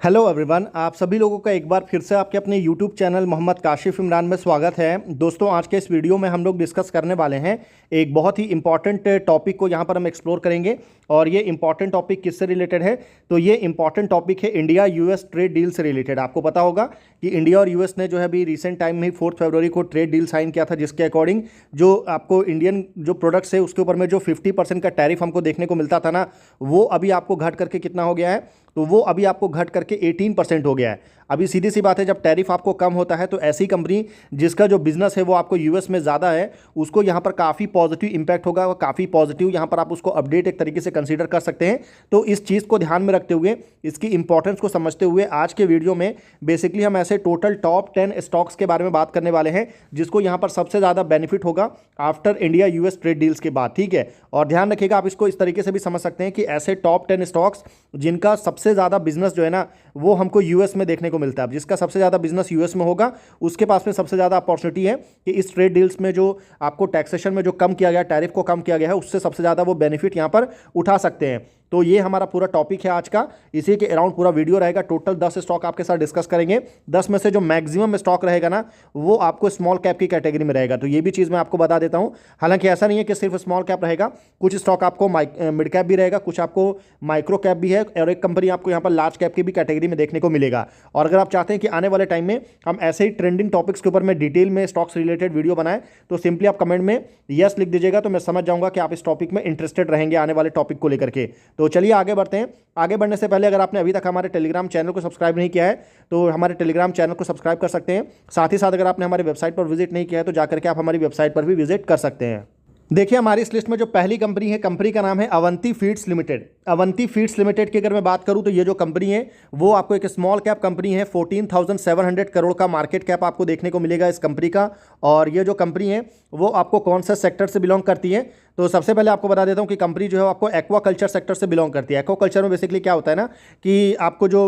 Hello everyone, आप सभी लोगों का एक बार फिर से आपके अपने यूट्यूब चैनल मोहम्मद काशिफ इमरान में स्वागत है। दोस्तों, आज के इस वीडियो में हम लोग डिस्कस करने वाले हैं एक बहुत ही इंपॉर्टेंट टॉपिक को यहाँ पर हम एक्सप्लोर करेंगे। और ये इंपॉर्टेंट टॉपिक किससे रिलेटेड है? तो ये इंपॉर्टेंट टॉपिक है इंडिया यूएस ट्रेड डील से रिलेटेड। आपको पता होगा कि इंडिया और यूएस ने जो है अभी रिसेंट टाइम में 4 फरवरी को ट्रेड डील साइन किया था, जिसके अकॉर्डिंग जो आपको इंडियन जो प्रोडक्ट्स है उसके ऊपर में जो 50% का टैरिफ हमको देखने को मिलता था ना, वो अभी आपको घट करके कितना हो गया है? तो वो अभी आपको घट करके 18% हो गया है। अभी सीधी सी बात है, जब टैरिफ आपको कम होता है तो ऐसी कंपनी जिसका जो बिजनेस है वो आपको यूएस में ज़्यादा है, उसको यहाँ पर काफ़ी पॉजिटिव इंपैक्ट होगा, काफ़ी पॉजिटिव यहाँ पर आप उसको अपडेट एक तरीके से कंसीडर कर सकते हैं। तो इस चीज़ को ध्यान में रखते हुए, इसकी इंपॉर्टेंस को समझते हुए आज के वीडियो में बेसिकली हम ऐसे टोटल टॉप 10 स्टॉक्स के बारे में बात करने वाले हैं जिसको यहाँ पर सबसे ज़्यादा बेनिफिट होगा after India US trade deals के बाद। ठीक है, और ध्यान रखिएगा, आप इसको इस तरीके से भी समझ सकते हैं कि ऐसे टॉप 10 स्टॉक्स जिनका सबसे ज़्यादा बिजनेस जो है ना वो हमको यूएस में देखने को मिलता है। जिसका सबसे ज़्यादा बिजनेस यूएस में होगा उसके पास में सबसे ज़्यादा अपॉर्चुनिटी है कि इस ट्रेड डील्स में जो आपको टैक्सेशन में जो कम किया गया, टैरिफ को कम किया गया है, उससे सबसे ज़्यादा वो बेनिफिट यहाँ पर उठा सकते हैं। तो ये हमारा पूरा टॉपिक है आज का, इसी के अराउंड पूरा वीडियो रहेगा। टोटल 10 स्टॉक आपके साथ डिस्कस करेंगे। 10 में से जो मैक्सिमम स्टॉक रहेगा ना वो आपको स्मॉल कैप की कैटेगरी में रहेगा। तो ये भी चीज़ मैं आपको बता देता हूं। हालांकि ऐसा नहीं है कि सिर्फ स्मॉल कैप रहेगा, कुछ स्टॉक आपको मिड कैप भी रहेगा, कुछ आपको माइक्रो कैप भी है, और एक कंपनी आपको यहाँ पर लार्ज कैप की भी कैटेगरी में देखने को मिलेगा। और अगर आप चाहते हैं कि आने वाले टाइम में हम ऐसे ही ट्रेंडिंग टॉपिक्स के ऊपर में डिटेल में स्टॉक्स रिलेटेड वीडियो बनाएं तो सिंपली आप कमेंट में यस लिख दीजिएगा, तो मैं समझ जाऊंगा कि आप इस टॉपिक में इंटरेस्टेड रहेंगे आने वाले टॉपिक को लेकर के। तो चलिए आगे बढ़ते हैं। आगे बढ़ने से पहले अगर आपने अभी तक हमारे टेलीग्राम चैनल को सब्सक्राइब नहीं किया है तो हमारे टेलीग्राम चैनल को सब्सक्राइब कर सकते हैं। साथ ही साथ अगर आपने हमारी वेबसाइट पर विजिट नहीं किया है तो जाकर के आप हमारी वेबसाइट पर भी विजिट कर सकते हैं। देखिए, हमारी इस लिस्ट में जो पहली कंपनी है, कंपनी का नाम है Avanti feeds limited. Avanti feeds limited की अगर मैं बात करूं तो ये जो कंपनी है वो आपको एक स्मॉल कैप कंपनी है। 14,700 करोड़ का मार्केट कैप आपको देखने को मिलेगा इस कंपनी का। और ये जो कंपनी है वो आपको कौन सा सेक्टर से बिलोंग करती है? तो सबसे पहले आपको बता देता हूं कि कंपनी जो है आपको एक्वाकल्चर सेक्टर से बिलोंग करती है। एक्वाकल्चर में बेसिकली क्या होता है ना कि आपको जो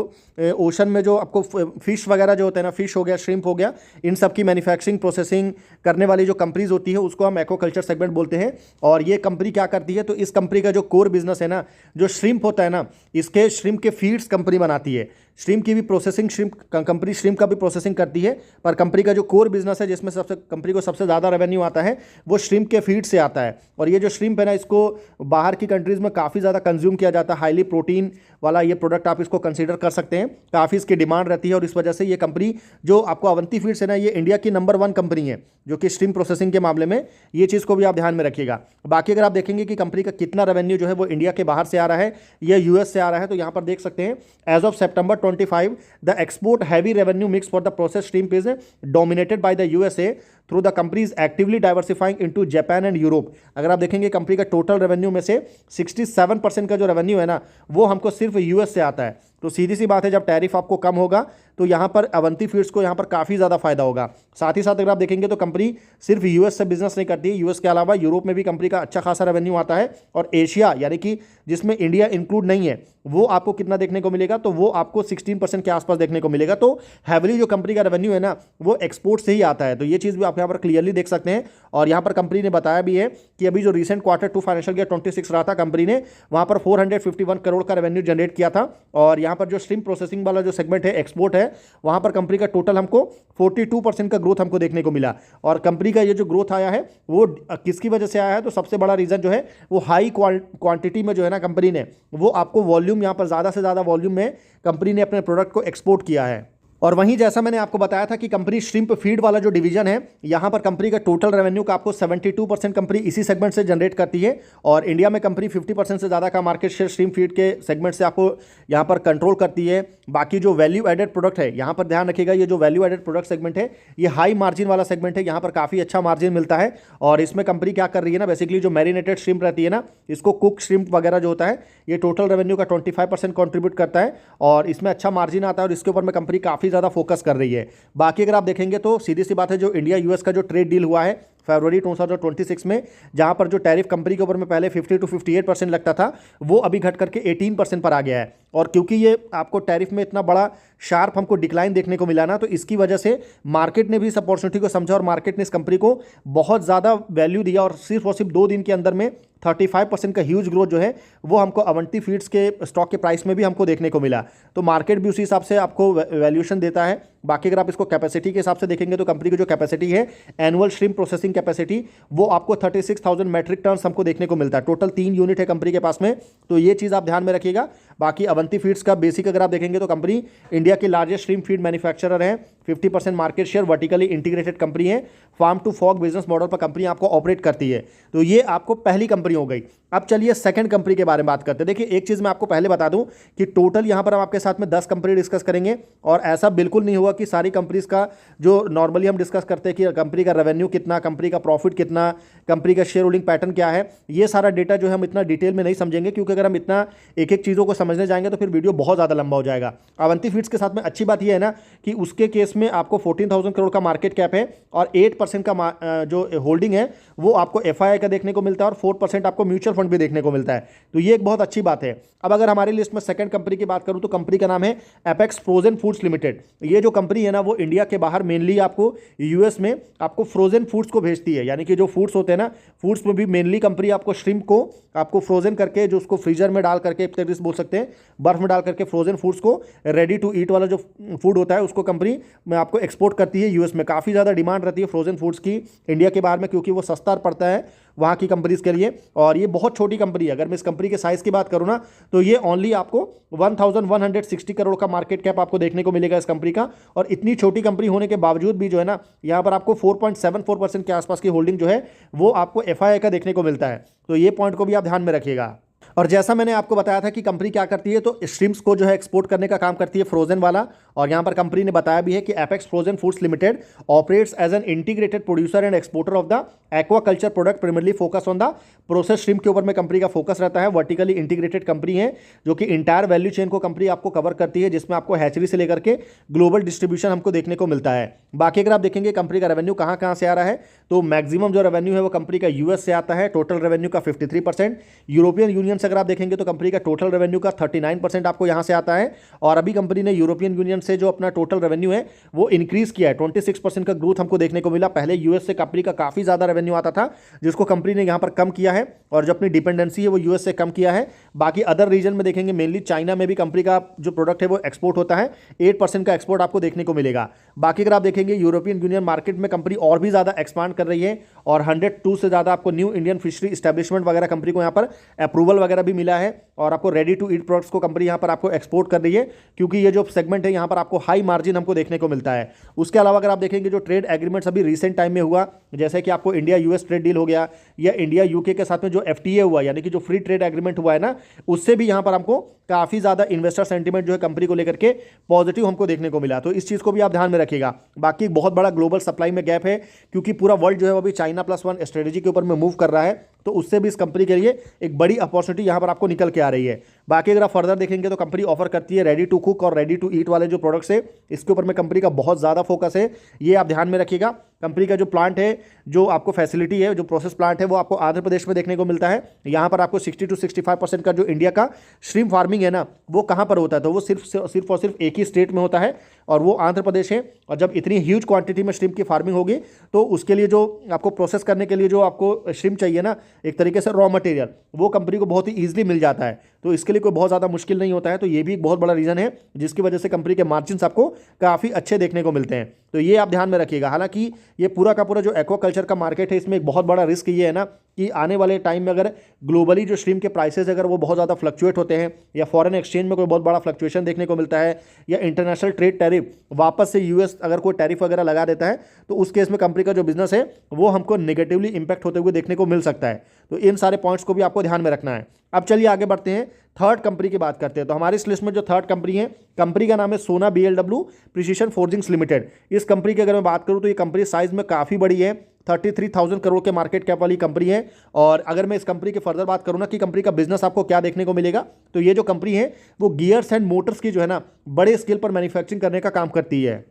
ओशन में जो आपको फिश वगैरह जो होते हैं ना, फिश हो गया, श्रिम्प हो गया, इन सब की मैन्युफैक्चरिंग प्रोसेसिंग करने वाली जो कंपनीज होती है उसको हम एक्वाकल्चर सेगमेंट बोलते हैं। और ये कंपनी क्या करती है? तो इस कंपनी का जो कोर बिजनेस है ना, जो श्रिम्प होता है ना, इसके श्रिम्प के फीड्स कंपनी बनाती है। श्रिम्प की भी प्रोसेसिंग, श्रिम्प कंपनी श्रिम्प का भी प्रोसेसिंग करती है, पर कंपनी का जो कोर बिजनेस है जिसमें सबसे कंपनी को सबसे ज़्यादा रेवेन्यू आता है वो श्रिम्प के फीड से आता है। और ये जो श्रिम्प है ना, इसको बाहर की कंट्रीज़ में काफ़ी ज़्यादा कंज्यूम किया जाता है। हाईली प्रोटीन वाला ये प्रोडक्ट आप इसको कंसीडर कर सकते हैं, काफ़ी इसकी डिमांड रहती है। और इस वजह से ये कंपनी जो आपको अवंती फीड्स है ना, ये इंडिया की नंबर 1 कंपनी है जो कि श्रिम्प प्रोसेसिंग के मामले में। ये चीज़ को भी आप ध्यान में रखिएगा। बाकी अगर आप देखेंगे कि कंपनी का कितना रेवेन्यू जो है वो इंडिया के बाहर से आ रहा है या यूएस से आ रहा है, तो यहाँ पर देख सकते हैं as of September 25 the export heavy revenue mix for the process shrimp is dominated by the USA through the company is actively diversifying into Japan and Europe. अगर आप देखेंगे कंपनी का टोटल रेवेन्यू में से 67% का जो रेवेन्यू है ना वो हमको सिर्फ यूएस से आता है। तो सीधी सी बात है, जब टैरिफ आपको कम होगा तो यहाँ पर अवंती फीड्स को यहाँ पर काफ़ी ज़्यादा फायदा होगा। साथ ही साथ अगर आप देखेंगे तो कंपनी सिर्फ यूएस से बिजनेस नहीं करती है, यूएस के अलावा यूरोप में भी कंपनी का अच्छा खासा रेवेन्यू आता है। और एशिया यानी कि जिसमें इंडिया इंक्लूड नहीं है वो आपको कितना देखने को मिलेगा? तो वो आपको 16% के आसपास देखने को मिलेगा। तो हैवली जो कंपनी का रेवेन्यू है ना वो एक्सपोर्ट से ही आता है। तो ये चीज़ भी आप यहाँ पर क्लियरली देख सकते हैं। और यहाँ पर कंपनी ने बताया भी है कि अभी जो रिसेंट Q2 फाइनेंशियल ईयर 26 रहा था, कंपनी ने वहाँ पर 451 करोड़ का रेवेन्यू जनरेट किया था। और यहाँ पर जो श्रिम्प प्रोसेसिंग वाला जो सेगमेंट है, एक्सपोर्ट है, वहाँ पर कंपनी का टोटल हमको 42% का ग्रोथ हमको देखने को मिला। और कंपनी का ये जो ग्रोथ आया है वो किसकी वजह से आया है? तो सबसे बड़ा रीज़न जो है वो हाई क्वांटिटी में जो है ना कंपनी ने वो आपको वॉल्यूम, यहाँ पर ज़्यादा से ज़्यादा वॉल्यूम में कंपनी ने अपने प्रोडक्ट को एक्सपोर्ट किया है। और वहीं जैसा मैंने आपको बताया था कि कंपनी श्रिम्प फीड वाला जो डिवीजन है, यहाँ पर कंपनी का टोटल रेवेन्यू का आपको 72% कंपनी इसी सेगमेंट से जनरेट करती है। और इंडिया में कंपनी 50% से ज़्यादा का मार्केट शेयर श्रिम्प फीड के सेगमेंट से आपको यहाँ पर कंट्रोल करती है। बाकी जो वैल्यू एडेड प्रोडक्ट है, यहाँ पर ध्यान रखिएगा, ये जो वैल्यू एडेड प्रोडक्ट सेगमेंट है ये हाई मार्जिन वाला सेगमेंट है, यहाँ पर काफ़ी अच्छा मार्जिन मिलता है। और इसमें कंपनी क्या कर रही है ना, बेसिकली जो मैरिनेटेड श्रिम्प रहती है ना, इसको कुक श्रिम्प वगैरह जो होता है, ये टोटल रेवेन्यू का 25% कॉन्ट्रीब्यूट करता है और इसमें अच्छा मार्जिन आता है। और इसके ऊपर में कंपनी काफ़ी ज़्यादा फोकस कर रही है। बाकी अगर आप देखेंगे तो सीधी सी बात है, जो इंडिया यूएस का जो ट्रेड डील हुआ है फरवरी 2026 में, जहां पर जो टैरिफ कंपनी के ऊपर में पहले 50 to 58% लगता था वो अभी घट करके 18% पर आ गया है। और क्योंकि ये आपको टैरिफ में इतना बड़ा शार्प हमको डिक्लाइन देखने को मिला ना, तो इसकी वजह से मार्केट ने भी इस अपॉर्चुनिटी को समझा और मार्केट ने इस कंपनी को बहुत ज़्यादा वैल्यू दिया और सिर्फ 2 दिन के अंदर में 35% का ह्यूज ग्रोथ जो है वो हमको अवंती फीड्स के स्टॉक के प्राइस में भी हमको देखने को मिला। तो मार्केट भी उसी हिसाब से आपको वैल्यूएशन देता है। बाकी अगर आप इसको कैपेसिटी के हिसाब से देखेंगे तो कंपनी की जो कैपेसिटी है, एनुअल श्रिम्प प्रोसेसिंग कैपेसिटी, वो आपको 36,000 मैट्रिक टन हमको देखने को मिलता है। टोटल 3 यूनिट है कंपनी के पास में, तो ये चीज़ आप ध्यान में रखिएगा। बाकी अवंती फीड्स का बेसिक अगर आप देखेंगे तो कंपनी इंडिया की लार्जेस्ट श्रिम्प फीड मैन्युफैक्चरर है, 50% market share, vertically integrated company है, farm to fork business model पर कंपनी आपको ऑपरेट करती है। तो ये आपको पहली कंपनी हो गई। अब चलिए सेकंड कंपनी के बारे में बात करते हैं। देखिए एक चीज़ मैं आपको पहले बता दूं कि टोटल यहां पर हम आपके साथ में 10 कंपनी डिस्कस करेंगे और ऐसा बिल्कुल नहीं होगा कि सारी कंपनीज का जो नॉर्मली हम डिस्कस करते हैं कि कंपनी का रेवेन्यू कितना, कंपनी का प्रॉफिट कितना, कंपनी का शेयर होल्डिंग पैटर्न क्या है, ये सारा डेटा जो है हम इतना डिटेल में नहीं समझेंगे, क्योंकि अगर हम इतना एक एक चीज़ों को समझने जाएंगे तो फिर वीडियो बहुत ज़्यादा लंबा हो जाएगा। अवंती फीड्स के साथ में अच्छी बात यह है ना कि उसके केस में आपको 14,000 करोड़ का मार्केट कैप है और 8% का जो होल्डिंग है वो आपको FII का देखने को मिलता है और 4% आपको म्यूचुअल फंड भी देखने को मिलता है। तो ये एक बहुत अच्छी बात है। अब अगर हमारी लिस्ट में सेकंड कंपनी की बात करूं तो कंपनी का नाम है एपेक्स फ्रोजन फूड्स लिमिटेड। ये जो कंपनी है ना वो इंडिया के बाहर मेनली आपको यूएस में आपको फ्रोजन फूड्स को भेजती है, यानी कि जो फूड्स होते हैं ना, फूड्स में भी मेनली कंपनी आपको श्रिम्प को आपको फ्रोजन करके, जो उसको फ्रीजर में डाल करके, एक तरीके से बोल सकते हैं बर्फ में डाल करके फ्रोजन फूड्स को, रेडी टू ईट वाला जो फूड होता है उसको कंपनी में आपको एक्सपोर्ट करती है यूएस में। काफ़ी ज़्यादा डिमांड रहती है फ्रोजन फूड्स की इंडिया के बाहर में, क्योंकि वो सस्ता पड़ता है वहाँ की कंपनीज के लिए। और ये बहुत छोटी कंपनी है। अगर मैं इस कंपनी के साइज़ की बात करूँ ना तो ये ओनली आपको 1160 करोड़ का मार्केट कैप आपको देखने को मिलेगा इस कंपनी का। और इतनी छोटी कंपनी होने के बावजूद भी जो है ना, यहाँ पर आपको 4.74% के आसपास की होल्डिंग जो है वो आपको FII का देखने को मिलता है। तो ये पॉइंट को भी आप ध्यान में रखिएगा। और जैसा मैंने आपको बताया था कि कंपनी क्या करती है, तो श्रिम्प्स को जो है एक्सपोर्ट करने का काम करती है, फ्रोजन वाला। और यहाँ पर कंपनी ने बताया भी है कि Apex frozen foods limited operates as an integrated producer and exporter of the aquaculture product, primarily focus on the process shrimp के ऊपर में कंपनी का फोकस रहता है। वर्टिकली इंटीग्रेटेड कंपनी है जो कि इंटायर वैल्यू चेन को कंपनी आपको कवर करती है, जिसमें आपको हैचरी से लेकर के ग्लोबल डिस्ट्रीब्यूशन हमको देखने को मिलता है। बाकी अगर आप देखेंगे कंपनी का रेवेन्यू कहाँ कहाँ से आ रहा है, तो मैक्सिमम जो रेवेन्यू है वो कंपनी का यूएस से आता है, टोटल रेवेन्यू का 53%। यूरोपियन यूनियन से अगर आप देखेंगे तो कंपनी का टोटल रेवेन्यू का 39% आपको यहां से आता है। और अभी कंपनी ने यूरोपियन यूनियन से जो अपना टोटल रेवेन्यू है वो इंक्रीज किया है, 26% का ग्रोथ हमको देखने को मिला। पहले यूएस से कंपनी का काफी ज्यादा रेवेन्यू आता था, जिसको कंपनी ने यहां पर कम किया है और जो अपनी डिपेंडेंसी है वो यूएस से कम किया है। बाकी अदर रीजन में देखेंगे, मेनली चाइना में भी कंपनी का जो प्रोडक्ट है वो एक्सपोर्ट होता है, 8% का एक्सपोर्ट आपको देखने को मिलेगा। बाकी अगर आप देखेंगे यूरोपियन यूनियन मार्केट में कंपनी और भी ज्यादा एक्सपांड कर रही है और 102 से ज्यादा आपको न्यू इंडियन फिशरी एस्टेब्लिशमेंट वगैरह कंपनी को यहाँ पर अप्रूवल वगैरह भी मिला है। और आपको रेडी टू ईट प्रोडक्ट्स को कंपनी यहाँ पर आपको एक्सपोर्ट कर रही है, क्योंकि ये जो सेगमेंट है यहाँ पर आपको हाई मार्जिन हमको देखने को मिलता है। उसके अलावा अगर आप देखेंगे जो ट्रेड एग्रीमेंट्स अभी रिसेंट टाइम में हुआ, जैसे कि आपको इंडिया यूएस ट्रेड डील हो गया या इंडिया यूके के साथ में जो FTA हुआ, यानी कि जो फ्री ट्रेड एग्रीमेंट हुआ है ना, उससे भी यहाँ पर हमको काफ़ी ज़्यादा इन्वेस्टर सेंटीमेंट जो है कंपनी को लेकर के पॉजिटिव हमको देखने को मिला। तो इस चीज़ को भी आप ध्यान में रखिएगा। बाकी बहुत बड़ा ग्लोबल सप्लाई में गैप है, क्योंकि पूरा वर्ल्ड जो है वो अभी China+1 स्ट्रेटेजी के ऊपर में मूव कर रहा है, तो उससे भी इस कंपनी के लिए एक बड़ी अपॉर्चुनिटी यहाँ पर आपको निकल के आ रही है। बाकी अगर आप फर्दर देखेंगे तो कंपनी ऑफर करती है रेडी टू कुक और रेडी टू ईट वाले जो प्रोडक्ट्स है, इसके ऊपर में कंपनी का बहुत ज़्यादा फोकस है, ये आप ध्यान में रखिएगा। कंपनी का जो प्लांट है, जो आपको फैसिलिटी है, जो प्रोसेस प्लांट है, वो आपको आंध्र प्रदेश में देखने को मिलता है। यहाँ पर आपको 60 to 65% का जो इंडिया का श्रिम्प फार्मिंग है ना, वो कहाँ पर होता है, तो वो सिर्फ और सिर्फ एक ही स्टेट में होता है और वो आंध्र प्रदेश है। और जब इतनी ह्यूज क्वांटिटी में श्रिम्प की फार्मिंग होगी तो उसके लिए जो आपको प्रोसेस करने के लिए जो आपको श्रिम्प चाहिए ना, एक तरीके से रॉ मटेरियल, वो कंपनी को बहुत ही ईजिली मिल जाता है। तो इसके लिए कोई बहुत ज़्यादा मुश्किल नहीं होता है। तो ये भी एक बहुत बड़ा रीज़न है जिसकी वजह से कंपनी के मार्जिन्स आपको काफ़ी अच्छे देखने को मिलते हैं। तो ये आप ध्यान में रखिएगा। हालांकि ये पूरा का पूरा जो एक्वाकल्चर का मार्केट है, इसमें एक बहुत बड़ा रिस्क ये है ना कि आने वाले टाइम में अगर ग्लोबली जो श्रिम्प के प्राइसेस अगर वो बहुत ज़्यादा फ्लक्चुएट होते हैं, या फॉरेन एक्सचेंज में कोई बहुत बड़ा फ्लक्चुएशन देखने को मिलता है, या इंटरनेशनल ट्रेड टैरिफ वापस से यूएस अगर कोई टैरिफ वगैरह लगा देता है, तो उस केस में कंपनी का जो बिजनेस है वो हमको नेगेटिवली इंपैक्ट होते हुए देखने को मिल सकता है। तो इन सारे पॉइंट्स को भी आपको ध्यान में रखना है। अब चलिए आगे बढ़ते हैं, थर्ड कंपनी की बात करते हैं। तो हमारी इस लिस्ट में जो थर्ड कंपनी है, कंपनी का नाम है सोना BLW प्रिसीशन फोर्जिंग्स लिमिटेड। इस कंपनी की अगर मैं बात करूं तो ये कंपनी साइज में काफ़ी बड़ी है, 33,000 करोड़ के मार्केट कैप वाली कंपनी है। और अगर मैं इस कंपनी की फर्दर बात करूं ना कि कंपनी का बिजनेस आपको क्या देखने को मिलेगा, तो ये जो कंपनी है वो गियर्स एंड मोटर्स की जो है ना बड़े स्केल पर मैन्युफैक्चरिंग करने का काम करती है।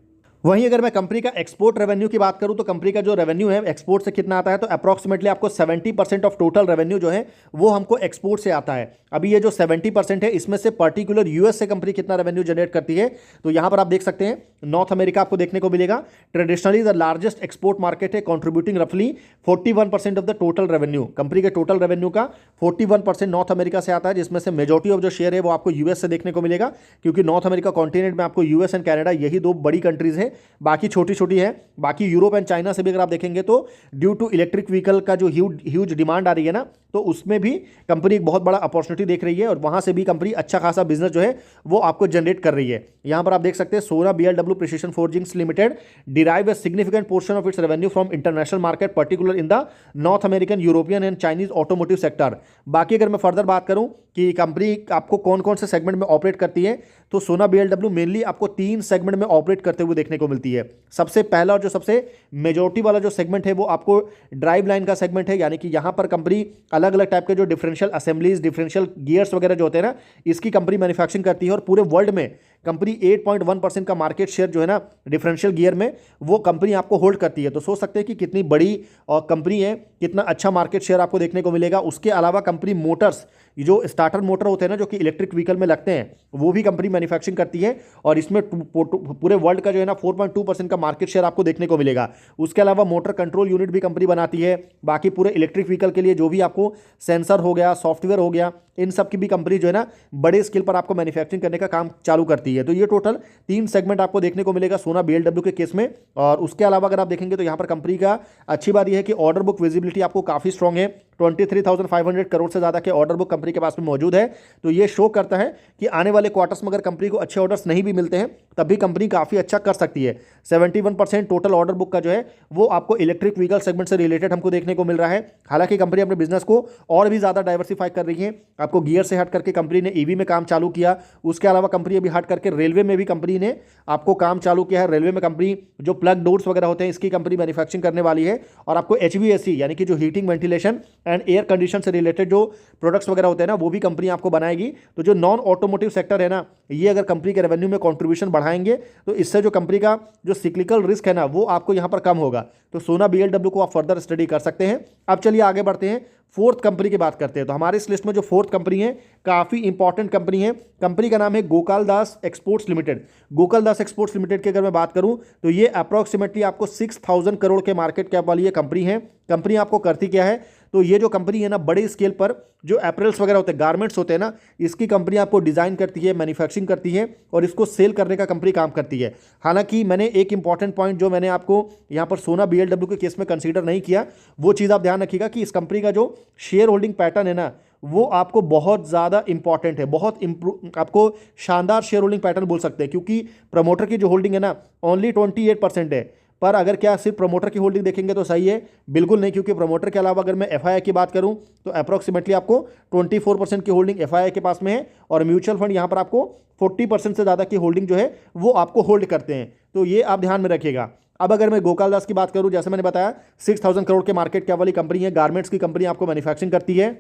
वहीं अगर मैं कंपनी का एक्सपोर्ट रेवेन्यू की बात करूं तो कंपनी का जो रेवेन्यू है एक्सपोर्ट से कितना आता है, तो अप्रॉक्सीमेटली आपको 70% ऑफ टोटल रेवेन्यू जो है वो हमको एक्सपोर्ट से आता है। अभी ये जो 70% है इसमें से पर्टिकुलर यूएस से कंपनी कितना रेवेन्यू जनरेट करती है, तो यहां पर आप देख सकते हैं नॉर्थ अमेरिका आपको देखने को मिलेगा। Traditionally the largest export market है, कॉन्ट्रीब्यूटिंग रफली 41% of the total revenue. Company के टोटल रेवेन्यू का 41% नॉर्थ अमेरिका से आता है, जिसमें से मेजॉरिटी ऑफ जो शेयर है वो आपको यूएस से देखने को मिलेगा, क्योंकि नॉर्थ अमेरिका कॉन्टिनेंट में आपको यूएस एंड कनाडा यही दो बड़ी कंट्रीज है, बाकी छोटी छोटी है। बाकी यूरोप एंड चाइना से भी अगर आप देखेंगे तो ड्यू टू इलेक्ट्रिक व्हीकल का जो ह्यूज डिमांड आ रही है ना, तो उसमें भी कंपनी एक बहुत बड़ा अपॉर्चुनिटी देख रही है और वहां से भी कंपनी अच्छा खासा बिजनेस जो है वो आपको जनरेट कर रही है। यहां पर आप देख सकते हैं सोना BLW precision forgings limited derive a significant portion of its revenue from international market, particular in the north American, European and Chinese automotive sector. बाकी अगर मैं फर्दर बात करूं कि कंपनी आपको कौन कौन से सेगमेंट में ऑपरेट करती है, तो सोना बीएलडब्ल्यू मेनली आपको 3 सेगमेंट में ऑपरेट करते हुए देखने को मिलती है। सबसे पहला और जो सबसे मेजॉरिटी वाला जो सेगमेंट है वो आपको ड्राइव लाइन का सेगमेंट है, यानी कि यहां पर कंपनी अलग अलग टाइप के जो डिफरेंशियल असेंबलीज, डिफरेंशियल गियर्स वगैरह जो होते हैं ना, इसकी कंपनी मैन्युफैक्चरिंग करती है और पूरे वर्ल्ड में कंपनी 8.1% का मार्केट शेयर जो है ना डिफरेंशियल गियर में, वो कंपनी आपको होल्ड करती है। तो सोच सकते हैं कि कितनी बड़ी और कंपनी है, कितना अच्छा मार्केट शेयर आपको देखने को मिलेगा। उसके अलावा कंपनी मोटर्स, जो स्टार्टर मोटर होते हैं ना जो कि इलेक्ट्रिक व्हीकल में लगते हैं, वो भी कंपनी मैन्युफैक्चरिंग करती है और इसमें पूरे वर्ल्ड का जो है ना 4.2% का मार्केट शेयर आपको देखने को मिलेगा। उसके अलावा मोटर कंट्रोल यूनिट भी कंपनी बनाती है। बाकी पूरे इलेक्ट्रिक व्हीकल के लिए जो भी आपको सेंसर हो गया, सॉफ्टवेयर हो गया, इन सब की भी कंपनी जो है ना बड़े स्केल पर आपको मैन्युफैक्चरिंग करने का काम चालू करती है। तो ये टोटल 3 सेगमेंट आपको देखने को मिलेगा सोना बीएलडब्ल्यू के केस में। और उसके अलावा अगर आप देखेंगे तो यहाँ पर कंपनी का अच्छी बात यह है कि ऑर्डर बुक विजिबिलिटी आपको काफी स्ट्रॉन्ग है। 23,500 करोड़ से ज्यादा के ऑर्डर बुक कंपनी के पास में मौजूद है। तो ये शो करता है कि आने वाले क्वार्टर्स में अगर कंपनी को अच्छे ऑर्डर्स नहीं भी मिलते हैं तब भी कंपनी काफी अच्छा कर सकती है। 71% टोटल ऑर्डर बुक का जो है वो आपको इलेक्ट्रिक व्हीकल सेगमेंट से रिलेटेड हमको देखने को मिल रहा है। हालांकि कंपनी अपने बिजनेस को और भी ज्यादा डाइवर्सिफाई कर रही है। आपको गियर से हट करके कंपनी ने ईवी में काम चालू किया। उसके अलावा कंपनी अभी हट करके रेलवे में भी कंपनी ने आपको काम चालू किया है। रेलवे में कंपनी जो प्लग डोर्स वगैरह होते हैं इसकी कंपनी मैन्युफैक्चरिंग करने वाली है। और आपको एचवीएसी यानी कि जो heating, ventilation and air condition से रिलेटेड जो प्रोडक्ट्स वगैरह होते हैं ना वो भी कंपनी आपको बनाएगी। तो जो नॉन ऑटोमोटिव सेक्टर है ना, ये अगर कंपनी के रेवेन्यू में कंट्रीब्यूशन बढ़ाएंगे तो इससे जो कंपनी का जो सिक्लिकल रिस्क है ना वो आपको यहां पर कम होगा। तो सोना बीएलडब्ल्यू को आप फर्दर स्टडी कर सकते हैं। अब चलिए आगे बढ़ते हैं, फोर्थ कंपनी की बात करते हैं। तो हमारे इस लिस्ट में जो फोर्थ कंपनी है काफी इंपॉर्टेंट कंपनी है। कंपनी का नाम है Gopal Das exports limited. Gopal Das exports limited की अगर मैं बात करूं तो ये अप्रॉक्सीमेटली आपको 6,000 करोड़ के मार्केट कैप वाली ये कंपनी है। कंपनी आपको करती क्या है, तो ये जो कंपनी है ना बड़े स्केल पर जो एपरल्स वगैरह होते हैं, गारमेंट्स होते हैं ना, इसकी कंपनी आपको डिजाइन करती है, मैन्युफैक्चरिंग करती है और इसको सेल करने का कंपनी काम करती है। हालांकि मैंने एक इंपॉर्टेंट पॉइंट जो मैंने आपको यहां पर सोना बीएलडब्ल्यू के केस में कंसीडर नहीं किया, वो चीज़ आप ध्यान रखिएगा कि इस कंपनी का जो शेयर होल्डिंग पैटर्न है ना वो आपको बहुत ज़्यादा इंपॉर्टेंट है, बहुत आपको शानदार शेयर होल्डिंग पैटर्न बोल सकते हैं। क्योंकि प्रमोटर की जो होल्डिंग है ना ओनली 28% है। पर अगर क्या सिर्फ प्रमोटर की होल्डिंग देखेंगे तो सही है? बिल्कुल नहीं, क्योंकि प्रमोटर के अलावा अगर मैं एफआईआई की बात करूं तो अप्रॉक्सीमेटली आपको 24% की होल्डिंग एफआईआई के पास में है और म्यूचुअल फंड यहां पर आपको 40% से ज़्यादा की होल्डिंग जो है वो आपको होल्ड करते हैं। तो ये आप ध्यान में रखिएगा। अब अगर मैं गोपाल दास की बात करूं, जैसे मैंने बताया 6,000 करोड़ के मार्केट कैप वाली कंपनी है, गारमेंट्स की कंपनी आपको मैन्युफैक्चरिंग करती है।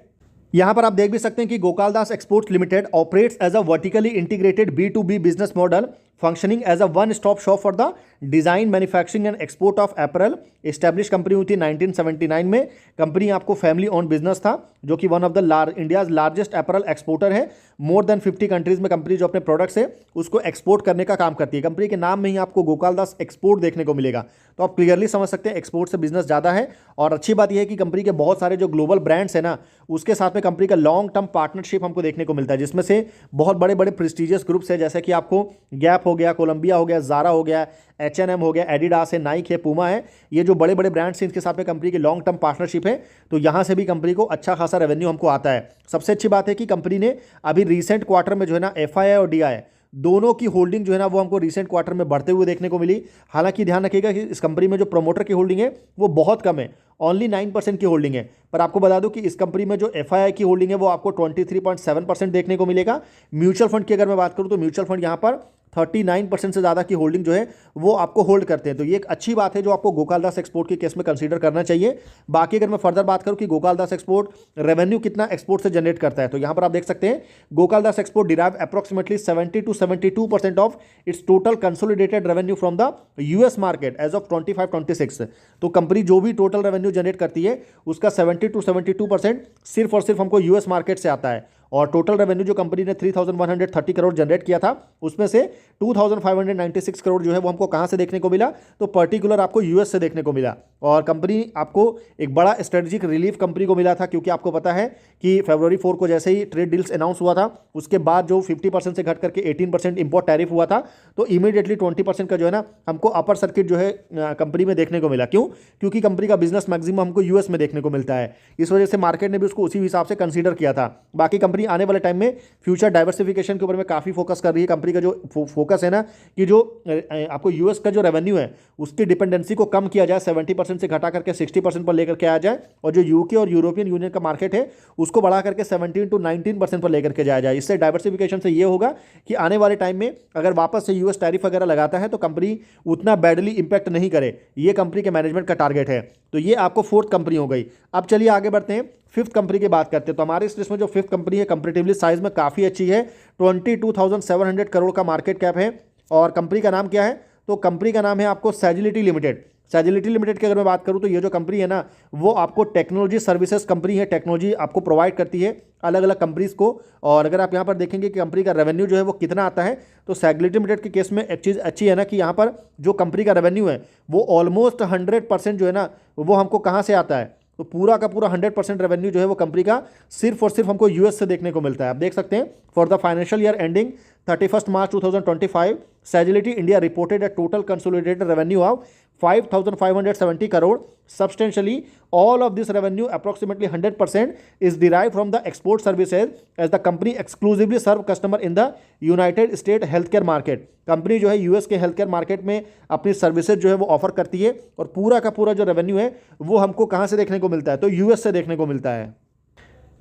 यहां पर आप देख भी सकते हैं कि Gopal Das exports limited operates as a vertically integrated B2B business model functioning as a one stop shop for the design, manufacturing and export of apparel. Establish company हुई थी 1979 में। कंपनी आपको फैमिली ओन बिजनेस था, जो कि one of the India's largest apparel exporter है। More than 50 countries में company जो अपने प्रोडक्ट्स है उसको एक्सपोर्ट करने का काम करती है। कंपनी के नाम में ही आपको गोपाल दास एक्सपोर्ट देखने को मिलेगा। तो आप क्लियरली समझ सकते हैं एक्सपोर्ट से बिजनेस ज़्यादा है। और अच्छी बात यह है कि कंपनी के बहुत सारे जो ग्लोबल ब्रांड्स है ना उसके साथ में कंपनी का लॉन्ग टर्म पार्टनरशिप हमको देखने को मिलता है, जिसमें से बहुत बड़े बड़े प्रेस्टीजियस ग्रुप्स है, जैसे कि आपको गैप हो गया, कोलंबिया हो गया, जारा हो गया, H&M हो गया, एडिडास है, नाइक है, पूमा है। ये जो बड़े बड़े ब्रांड्स हैं इनके साथ में कंपनी की लॉन्ग टर्म पार्टनरशिप है। तो यहाँ से भी कंपनी को अच्छा खासा रेवेन्यू हमको आता है। सबसे अच्छी बात है कि कंपनी ने अभी रिसेंट क्वार्टर में जो है ना एफआईआई और डीआई दोनों की होल्डिंग जो है ना वो हमको रिसेंट क्वार्टर में बढ़ते हुए देखने को मिली। हालांकि ध्यान रखिएगा कि इस कंपनी में जो प्रमोटर की होल्डिंग है वो बहुत कम है, ओनली 9% की होल्डिंग है। पर आपको बता दूं कि इस कंपनी में जो एफआईआई की होल्डिंग है वो आपको 23.7% देखने को मिलेगा। म्यूचुअल फंड की अगर मैं बात करूं तो म्यूचुअल फंड यहां पर 39% से ज़्यादा की होल्डिंग जो है वो आपको होल्ड करते हैं। तो ये एक अच्छी बात है जो आपको गोपालदास एक्सपोर्ट के केस में कंसीडर करना चाहिए। बाकी अगर मैं फर्दर बात करूं कि गोपालदास एक्सपोर्ट रेवेन्यू कितना एक्सपोर्ट से जनरेट करता है, तो यहां पर आप देख सकते हैं Gopaldas export derive approximately 70 to 72% of its total consolidated revenue from the US market as of 25-26। तो कंपनी जो भी टोटल रेवेन्यू जनरेट करती है उसका 70 to 72% सिर्फ और सिर्फ हमको यूएस मार्केट से आता है। और टोटल रेवेन्यू जो कंपनी ने 3130 करोड़ जनरेट किया था उसमें से 2596 करोड़ जो है वो हमको कहां से देखने को मिला, तो पर्टिकुलर आपको यूएस से देखने को मिला। और कंपनी आपको एक बड़ा स्ट्रेटेजिक रिलीफ कंपनी को मिला था, क्योंकि आपको पता है कि फरवरी 4 को जैसे ही ट्रेड डील्स अनाउंस हुआ था उसके बाद जो 50% से घट करके 18% इंपोर्ट टैरिफ हुआ था, तो इमीडिएटली 20% का जो है ना हमको अपर सर्किट जो है कंपनी में देखने को मिला। क्यों? क्योंकि कंपनी का बिजनेस मैक्सिमम हमको यूएस में देखने को मिलता है, इस वजह से मार्केट ने भी उसको उसी हिसाब से कंसीडर किया था। बाकी कंपनी आने वाले टाइम में फ्यूचर डाइवर्सिफिकेशन के ऊपर में काफी फोकस कर रही है। कंपनी का जो फोकस है ना कि जो आपको यूएस का जो रेवेन्यू है उसकी डिपेंडेंसी को कम किया जाए, 70% से घटा करके 60% पर लेकर के आ जाए, और जो यूके और यूरोपियन यूनियन का मार्केट है उसको बढ़ा करके 17 to 19% पर लेकर के जाया जाए। इससे डाइवर्सिफिकेशन से ये होगा कि आने वाले टाइम में अगर वापस से यूएस टैरिफ वगैरह लगाता है तो कंपनी उतना बैडली इंपैक्ट नहीं करे, ये कंपनी के मैनेजमेंट का टारगेट है। तो ये आपको फोर्थ कंपनी हो गई। अब चलिए आगे बढ़ते हैं, फिफ्थ कंपनी की बात करते हैं। तो हमारे इस लिस्ट में जो फिफ्थ कंपनी है कंपैरेटिवली साइज में काफ़ी अच्छी है, 22,700 करोड़ का मार्केट कैप है। और कंपनी का नाम क्या है? तो कंपनी का नाम है आपको सैजिलिटी लिमिटेड। सैजिलिटी लिमिटेड की अगर मैं बात करूं तो ये जो कंपनी है ना वो आपको टेक्नोलॉजी सर्विसेज कंपनी है, टेक्नोलॉजी आपको प्रोवाइड करती है अलग अलग कंपनीज को। और अगर आप यहाँ पर देखेंगे कि कंपनी का रेवेन्यू जो है वो कितना आता है, तो सैजिलिटी लिमिटेड के केस में एक चीज़ अच्छी है ना कि यहाँ पर जो कंपनी का रेवेन्यू है वो ऑलमोस्ट 100% जो है ना वो हमको कहाँ से आता है, तो पूरा का पूरा 100% रेवेन्यू जो है वो कंपनी का सिर्फ और सिर्फ हमको यूएस से देखने को मिलता है। आप देख सकते हैं for the financial year ending 31 March 2025 Sagility India reported a total consolidated revenue of 5,570 crore. Substantially, all of this revenue, approximately 100%, is derived from the export services, as the company exclusively serve customer in the United States healthcare market. Company जो है US के health care market में अपनी services जो है वो offer करती है, और पूरा का पूरा जो रेवेन्यू है वो हमको कहाँ से देखने को मिलता है, तो यूएस से देखने को मिलता है।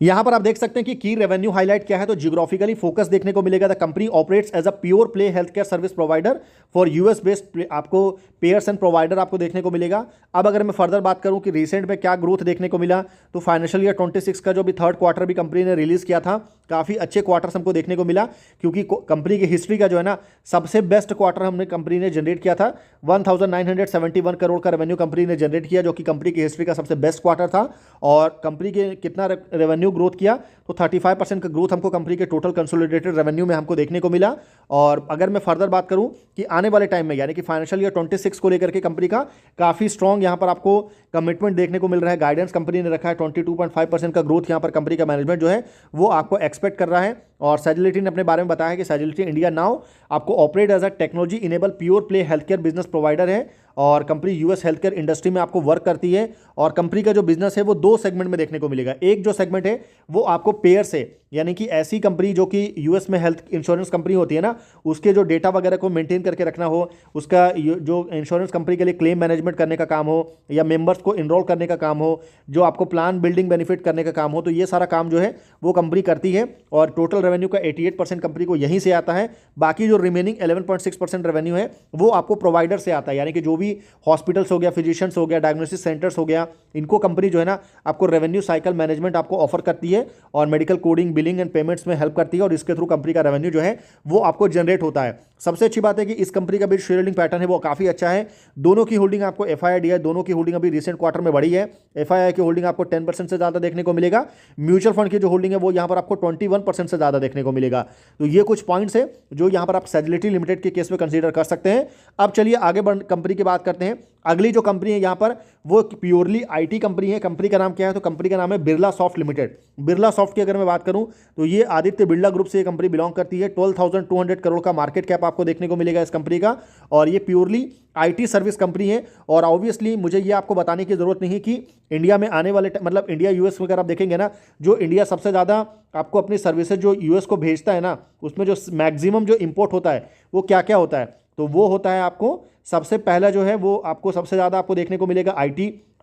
यहां पर आप देख सकते हैं कि की रेवेन्यू हाईलाइट क्या है, तो जियोग्राफिकली फोकस देखने को मिलेगा। The company operates as a pure play health care service provider for US based आपको पेयर्स एंड प्रोवाइडर आपको देखने को मिलेगा। अब अगर मैं फर्दर बात करूं कि रिसेंट में क्या ग्रोथ देखने को मिला, तो फाइनेंशियल ईयर 26 का जो भी थर्ड क्वार्टर भी कंपनी ने रिलीज किया था, काफ़ी अच्छे क्वार्टर्स हमको देखने को मिला, क्योंकि कंपनी की हिस्ट्री का जो है ना सबसे बेस्ट क्वार्टर हमने कंपनी ने जनरेट किया था। 1971 करोड़ का रेवेन्यू कंपनी ने जनरेट किया, जो कि कंपनी की हिस्ट्री का सबसे बेस्ट क्वार्टर था। और कंपनी के कितना रेवेन्यू ग्रोथ किया, तो 35% का ग्रोथ हमको कंपनी के टोटल कंसोलिडेटेड रेवेन्यू में हमको देखने को मिला। और अगर मैं फर्दर बात करूं कि आने वाले टाइम में यानी कि फाइनेंशियल ईयर 26 को लेकर के कंपनी का काफ़ी स्ट्रॉन्ग यहां पर आपको कमिटमेंट देखने को मिल रहा है। गाइडेंस कंपनी ने रखा है 22.5% का ग्रोथ यहां पर कंपनी का मैनेजमेंट जो है वो आपको एक्सपेक्ट कर रहा है। और सैजिलिटी ने अपने बारे में बताया कि सैजिलिटी इंडिया नाउ आपको operate as a technology enable pure play health care business provider है, और company US health care industry में आपको वर्क करती है। और कंपनी का जो बिजनेस है वो दो सेगमेंट में देखने को मिलेगा। एक जो सेगमेंट है वो आपको पेयर से, यानी कि ऐसी कंपनी जो कि यूएस में हेल्थ इंश्योरेंस कंपनी होती है ना, उसके जो डेटा वगैरह को मेंटेन करके रखना हो, उसका जो इंश्योरेंस कंपनी के लिए क्लेम मैनेजमेंट करने का काम हो, या मेंबर्स को इनरोल करने का काम हो, जो आपको प्लान बिल्डिंग बेनिफिट करने का काम हो, तो ये सारा काम जो है वो कंपनी करती है। और टोटल रेवेन्यू का 88% कंपनी को यहीं से आता है। बाकी जो रिमेनिंग 11.6% रेवेन्यू है वो आपको प्रोवाइडर से आता है, यानी कि जो भी हॉस्पिटल्स हो गया, फिजिशियंस हो गया, डायग्नोसिस सेंटर्स हो गया, इनको कंपनी जो है ना आपको रेवेन्यू साइकिल मैनेजमेंट आपको ऑफर करती है, और medical coding, billing and payments में हेल्प करती है, और इसके थ्रू कंपनी का रेवेन्यू जो है वो आपको जनरेट होता है। सबसे अच्छी बात है कि इस कंपनी का भी शेयर होल्डिंग पैटर्न है वो काफ़ी अच्छा है। दोनों की होल्डिंग आपको एफआईआई है, दोनों की होल्डिंग अभी रिसेंट क्वार्टर में बढ़ी है। एफआईआई की होल्डिंग आपको 10% से ज़्यादा देखने को मिलेगा। म्यूचुअल फंड की जो होल्डिंग है वो यहाँ पर आपको 21% से ज़्यादा देखने को मिलेगा। तो ये कुछ पॉइंट्स है जो यहाँ पर आप सैजिलिटी लिमिटेड के केस में कंसीडर कर सकते हैं। अब चलिए आगे कंपनी की बात करते हैं। अगली जो कंपनी है यहाँ पर वो प्योरली आईटी कंपनी है। कंपनी का नाम क्या है, तो कंपनी का नाम है Birla soft limited. Birla soft की अगर मैं बात करूं तो ये आदित्य बिरला ग्रुप से ये कंपनी बिलोंग करती है। 12,200 करोड़ का मार्केट कैप आपको देखने को मिलेगा इस कंपनी का, और ये प्योरली आईटी सर्विस कंपनी है। और ऑब्वियसली मुझे ये आपको बताने की जरूरत नहीं है कि इंडिया में आने वाले मतलब इंडिया यूएस में अगर आप देखेंगे ना, जो इंडिया सबसे ज़्यादा आपको अपनी सर्विसेज जो यूएस को भेजता है ना, उसमें जो मैक्सिमम जो इंपोर्ट होता है वो क्या क्या होता है, तो वो होता है आपको सबसे पहला जो है वो आपको सबसे ज़्यादा आपको देखने को मिलेगा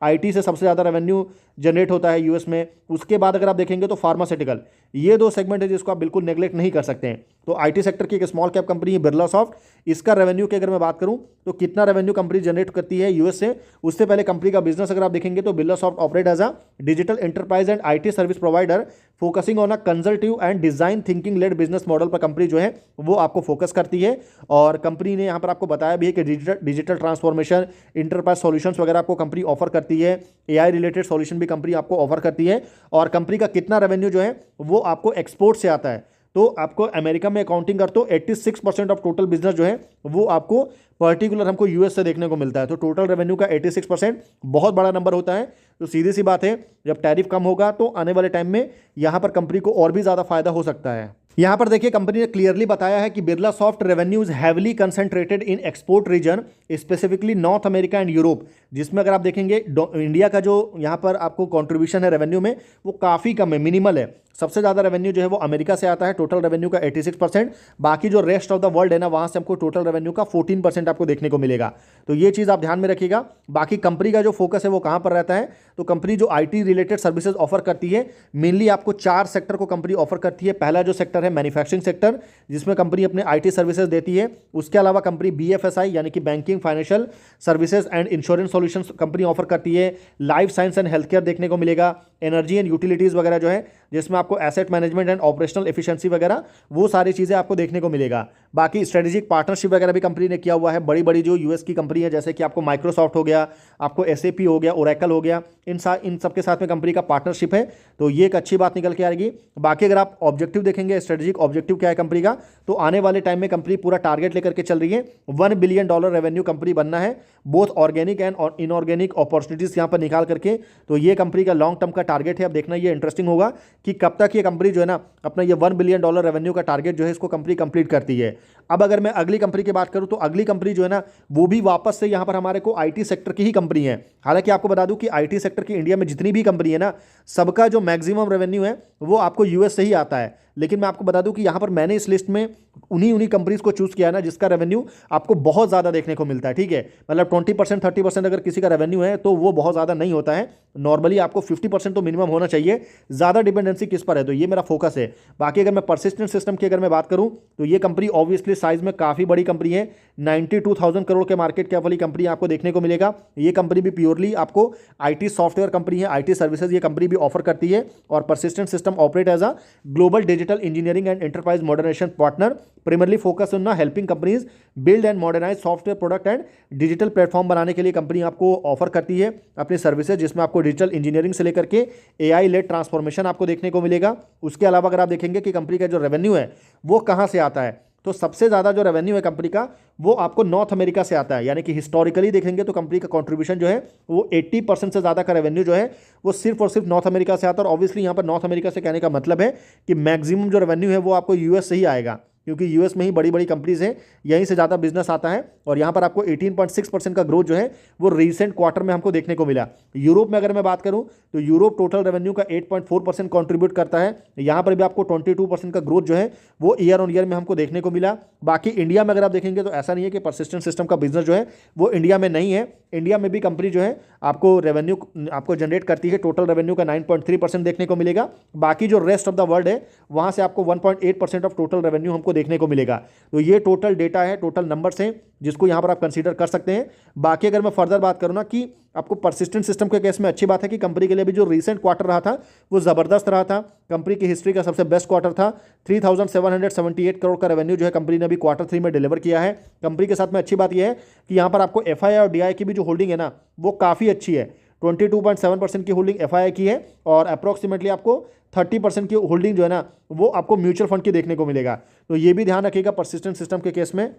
आईटी से सबसे ज़्यादा रेवेन्यू जनरेट होता है यूएस में। उसके बाद अगर आप देखेंगे तो फार्मास्यूटिकल, ये दो सेगमेंट है जिसको आप बिल्कुल नेगलेक्ट नहीं कर सकते हैं। तो आईटी सेक्टर की एक स्मॉल कैप कंपनी है बिरला सॉफ्ट। इसका रेवेन्यू की अगर मैं बात करूं तो कितना रेवेन्यू कंपनी जनरेट करती है यूएस से, उससे पहले कंपनी का बिजनेस अगर आप देखेंगे तो Birlasoft operate as a digital enterprise and IT service provider focusing on a consultative and design thinking led business model पर कंपनी जो है वो आपको फोकस करती है। और कंपनी ने यहाँ पर आपको बताया भी है कि डिजिटल ट्रांसफॉर्मेशन, इंटरप्राइज सॉल्यूशंस वगैरह आपको कंपनी ऑफर करती है। एआई रिलेटेड सॉल्यूशन भी कंपनी आपको ऑफर करती है। और कंपनी का कितना रेवेन्यू जो है वो आपको एक्सपोर्ट से आता है। तो आपको अमेरिका में अकाउंटिंग कर तो 86% ऑफ टोटल बिजनेस जो है वो आपको पर्टिकुलर हमको यूएस से देखने को मिलता है। तो टोटल रेवेन्यू का 86% बहुत बड़ा नंबर होता है। तो सीधी सी बात है, जब टैरिफ कम होगा तो आने वाले टाइम में यहाँ पर कंपनी को और भी ज़्यादा फायदा हो सकता है। यहाँ पर देखिए कंपनी ने क्लियरली बताया है कि Birlasoft revenue is heavily concentrated in export region, specifically North America and Europe, जिसमें अगर आप देखेंगे इंडिया का जो यहाँ पर आपको कंट्रीब्यूशन है रेवेन्यू में वो काफ़ी कम है, मिनिमल है। सबसे ज़्यादा रेवेन्यू जो है वो अमेरिका से आता है, टोटल रेवेन्यू का 86%। बाकी जो रेस्ट ऑफ द वर्ल्ड है ना, वहाँ से हमको टोटल रेवेन्यू का 14% आपको देखने को मिलेगा। तो ये चीज़ आप ध्यान में रखिएगा। बाकी कंपनी का जो फोकस है वो कहाँ पर रहता है, तो कंपनी जो आईटी रिलेटेड सर्विसेज ऑफर करती है, मेनली आपको 4 सेक्टर को कंपनी ऑफर करती है। पहला जो सेक्टर है मैन्युफैक्चरिंग सेक्टर, जिसमें कंपनी अपने आईटी सर्विसेज देती है। उसके अलावा कंपनी बीएफएसआई यानी कि banking, financial services and insurance solutions company offer करती है। Life science and health care देखने को मिलेगा। एनर्जी एंड यूटिलिटीज़ वगैरह जो है, जिसमें आपको asset management and operational efficiency वगैरह वो सारी चीज़ें आपको देखने को मिलेगा। बाकी स्ट्रेटेजिक पार्टनरशिप वगैरह भी कंपनी ने किया हुआ है। बड़ी बड़ी जो यूएस की कंपनी है, जैसे कि आपको माइक्रोसॉफ्ट हो गया, आपको एसएपी हो गया, ओरेकल हो गया, इन सब के साथ में कंपनी का पार्टनरशिप है। तो ये एक अच्छी बात निकल के आएगी। बाकी अगर आप ऑब्जेक्टिव देखेंगे, स्ट्रेटेजिक ऑब्जेक्टिव क्या है कंपनी का, तो आने वाले टाइम में कंपनी पूरा टारगेट लेकर के चल रही है। $1 बिलियन रेवेन्यू कंपनी बनना है, both organic and inorganic opportunities यहाँ पर निकाल करके। तो ये कंपनी का लॉन्ग टर्म का टारगेट है। अब देखना ये इंटरेस्टिंग होगा कि कब तक ये कंपनी जो है ना अपना ये $1 बिलियन रेवेन्यू का टारगेट जो है इसको कंपनी कंप्लीट करती है। अब अगर मैं अगली कंपनी की बात करूं तो अगली कंपनी जो है ना वो भी वापस से यहां पर हमारे को आईटी सेक्टर की ही कंपनी है। हालांकि आपको बता दूं कि आईटी सेक्टर की इंडिया में जितनी भी कंपनी है ना, सबका जो मैक्सिमम रेवेन्यू है वो आपको यूएस से ही आता है। लेकिन मैं आपको बता दूं कि यहां पर मैंने इस लिस्ट में उन्हीं कंपनीज को चूज किया है ना जिसका रेवेन्यू आपको बहुत ज़्यादा देखने को मिलता है। ठीक है, मतलब 20% 30% अगर किसी का रेवेन्यू है तो वो बहुत ज़्यादा नहीं होता है। नॉर्मली आपको 50% तो मिनिमम होना चाहिए। ज़्यादा डिपेंडेंसी किस पर है, तो ये मेरा फोकस है। बाकी अगर मैं परसिस्टेंट सिस्टम की अगर मैं बात करूं तो ये कंपनी ऑब्वियसली साइज में काफ़ी बड़ी कंपनी है। 92,000 करोड़ के मार्केट कैप वाली कंपनी आपको देखने को मिलेगा। ये कंपनी भी प्योरली आपको आईटी सॉफ्टवेयर कंपनी है, आईटी सर्विसेज ये कंपनी भी ऑफर करती है। और Persistent system operate as a global digital engineering and enterprise modernisation partner, primarily focus on helping companies build and modernize software product and digital platform बनाने के लिए company आपको ऑफर करती है अपनी सर्विसेज, जिसमें आपको डिजिटल इंजीनियरिंग से लेकर के एआई लेड ट्रांसफॉर्मेशन आपको देखने को मिलेगा। उसके अलावा अगर आप देखेंगे कि कंपनी का जो रेवेन्यू है वो कहाँ से आता है, तो सबसे ज़्यादा जो रेवेन्यू है कंपनी का वो आपको नॉर्थ अमेरिका से आता है। यानी कि हिस्टोरिकली देखेंगे तो कंपनी का कंट्रीब्यूशन जो है वो 80% से ज़्यादा का रेवेन्यू जो है वो सिर्फ और सिर्फ नॉर्थ अमेरिका से आता है। और ऑब्वियसली यहाँ पर नॉर्थ अमेरिका से कहने का मतलब है कि मैक्सिमम जो रेवेन्यू है वो आपको यूएस से ही आएगा, क्योंकि यूएस में ही बड़ी बड़ी कंपनीज हैं, यहीं से ज़्यादा बिजनेस आता है। और यहाँ पर आपको 18.6% का ग्रोथ जो है वो रीसेंट क्वार्टर में हमको देखने को मिला। यूरोप में अगर मैं बात करूँ तो यूरोप टोटल रेवेन्यू का 8.4% कंट्रीब्यूट करता है। यहाँ पर भी आपको 22% का ग्रोथ जो है वो ईयर ऑन ईयर में हमको देखने को मिला। बाकी इंडिया में अगर आप देखेंगे तो ऐसा नहीं है कि परसिस्टेंट सिस्टम का बिजनेस जो है वो इंडिया में नहीं है। इंडिया में भी कंपनी जो है आपको रेवेन्यू आपको जनरेट करती है, टोटल रेवेन्यू का 9.3% देखने को मिलेगा। बाकी जो रेस्ट ऑफ द वर्ल्ड है वहाँ से आपको 1.8% ऑफ टोटल रेवेन्यू हमको देखने को मिलेगा। तो ये टोटल डेटा है, टोटल नंबर्स हैं जिसको यहाँ पर आप कंसीडर कर सकते हैं। बाकी अगर मैं फर्दर बात करूँ ना कि आपको परसिस्टेंट सिस्टम के केस में अच्छी बात है कि कंपनी के लिए भी जो रीसेंट क्वार्टर रहा था वो ज़बरदस्त रहा था। कंपनी की हिस्ट्री का सबसे बेस्ट क्वार्टर था। 3,778 करोड़ का रेवेन्यू जो है कंपनी ने अभी Q3 में डिलीवर किया है। कंपनी के साथ में अच्छी बात यह है कि यहाँ पर आपको एफआईआई और डीआई की भी जो होल्डिंग है ना वो काफ़ी अच्छी है। 22.7% की होल्डिंग एफआईआई की है और अप्रॉक्सीमेटली आपको 30% की होल्डिंग जो है ना वो आपको म्यूचुअल फंड की देखने को मिलेगा। तो ये भी ध्यान रखिएगा परसिस्टेंट सिस्टम के केस में।